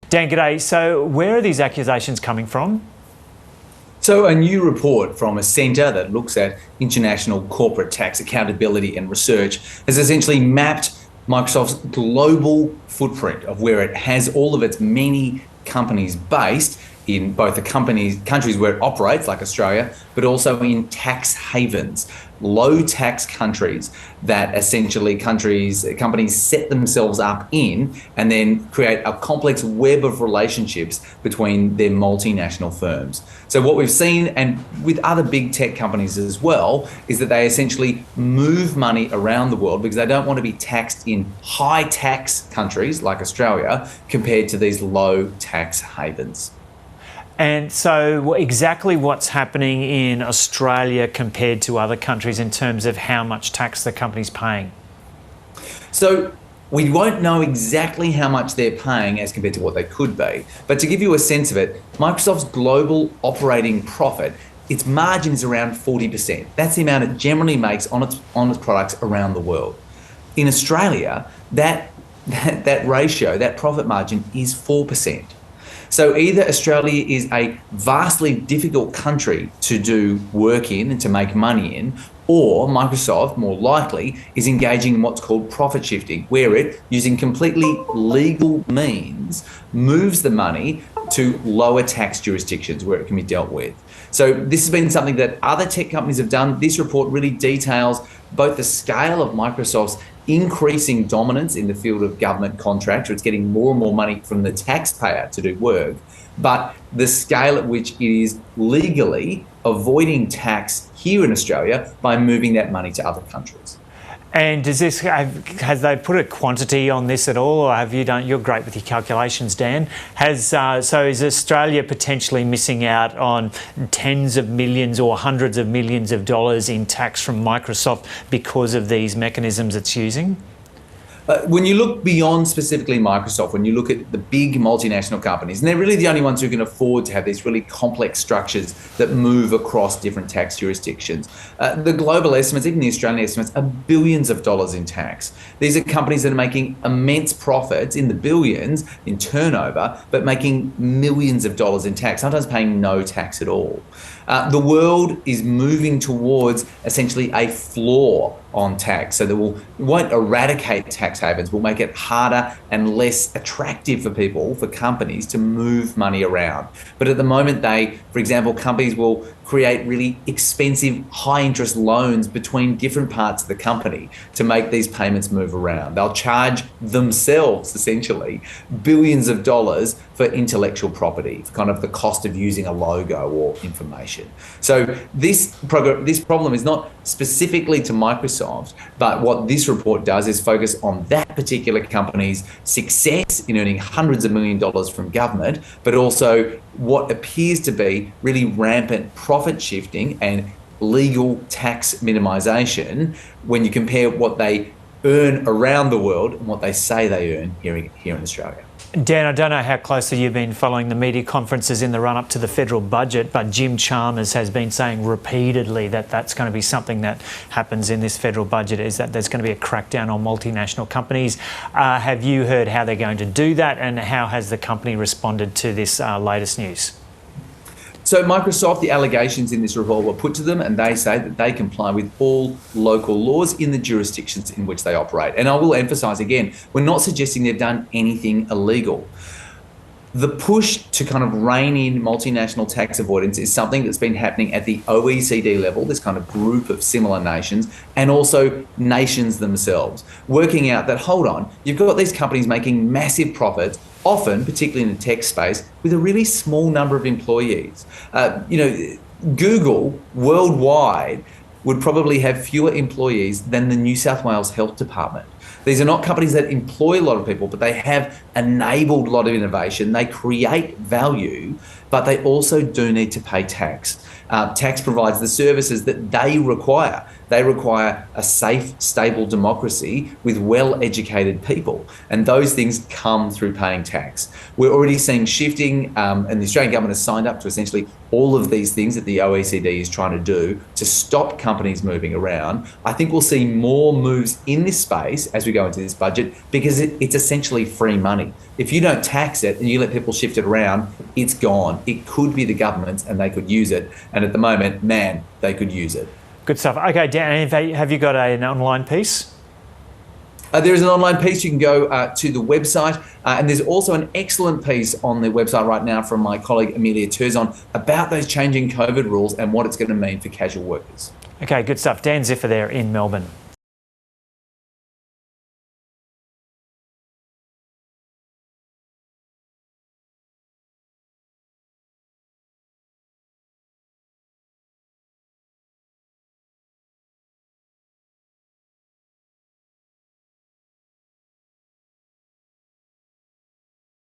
Dan, g'day. So where are these accusations coming from? So, a new report from a centre that looks at international corporate tax accountability and research has essentially mapped Microsoft's global footprint of where it has all of its many companies based in both the countries where it operates, like Australia, but also in tax havens, low tax countries that essentially companies set themselves up in and then create a complex web of relationships between their multinational firms. So what we've seen, and with other big tech companies as well, is that they essentially move money around the world because they don't want to be taxed in high tax countries like Australia compared to these low tax havens. And so exactly what's happening in Australia compared to other countries in terms of how much tax the company's paying? So we won't know exactly how much they're paying as compared to what they could be. But to give you a sense of it, Microsoft's global operating profit, its margin is around 40%. That's the amount it generally makes on its products around the world. In Australia, that ratio, that profit margin is 4%. So either Australia is a vastly difficult country to do work in and to make money in, or Microsoft, more likely, is engaging in what's called profit shifting, where it, using completely legal means, moves the money to lower tax jurisdictions where it can be dealt with. So this has been something that other tech companies have done. This report really details both the scale of Microsoft's increasing dominance in the field of government contracts, where it's getting more and more money from the taxpayer to do work, but the scale at which it is legally avoiding tax here in Australia by moving that money to other countries. And has they put a quantity on this at all, or have you done? You're great with your calculations, Dan. So is Australia potentially missing out on tens of millions or hundreds of millions of dollars in tax from Microsoft because of these mechanisms it's using? When you look beyond specifically Microsoft, when you look at the big multinational companies, and they're really the only ones who can afford to have these really complex structures that move across different tax jurisdictions. The global estimates, even the Australian estimates, are billions of dollars in tax. These are companies that are making immense profits in the billions in turnover, but making millions of dollars in tax, sometimes paying no tax at all. The world is moving towards essentially a floor on tax. So we won't eradicate tax havens, we'll make it harder and less attractive for people, for companies to move money around. But at the moment, for example, companies will create really expensive high interest loans between different parts of the company to make these payments move around. They'll charge themselves essentially billions of dollars for intellectual property, for kind of the cost of using a logo or information. So this problem is not specifically to Microsoft, but what this report does is focus on that particular company's success in earning hundreds of millions of dollars from government, but also what appears to be really rampant profit shifting and legal tax minimisation when you compare what they earn around the world and what they say they earn here in Australia. Dan, I don't know how closely you've been following the media conferences in the run-up to the federal budget, but Jim Chalmers has been saying repeatedly that that's going to be something that happens in this federal budget, is that there's going to be a crackdown on multinational companies. Have you heard how they're going to do that, and how has the company responded to this latest news? So Microsoft, the allegations in this report were put to them, and they say that they comply with all local laws in the jurisdictions in which they operate. And I will emphasise again, we're not suggesting they've done anything illegal. The push to kind of rein in multinational tax avoidance is something that's been happening at the OECD level, this kind of group of similar nations, and also nations themselves, working out that, hold on, you've got these companies making massive profits, often, particularly in the tech space, with a really small number of employees. Google worldwide would probably have fewer employees than the New South Wales Health Department. These are not companies that employ a lot of people, but they have enabled a lot of innovation. They create value, but they also do need to pay tax. tax provides the services that they require. They require a safe, stable democracy with well-educated people. And those things come through paying tax. We're already seeing shifting, and the Australian government has signed up to essentially all of these things that the OECD is trying to do to stop companies moving around. I think we'll see more moves in this space as we go into this budget because it's essentially free money. If you don't tax it and you let people shift it around, it's gone. It could be the government's and they could use it. And at the moment, man, they could use it. Good stuff. Okay, Dan, have you got an online piece? There is an online piece. You can go to the website, and there's also an excellent piece on the website right now from my colleague Amelia Terzon about those changing COVID rules and what it's going to mean for casual workers. Okay, good stuff. Dan Ziffer there in Melbourne.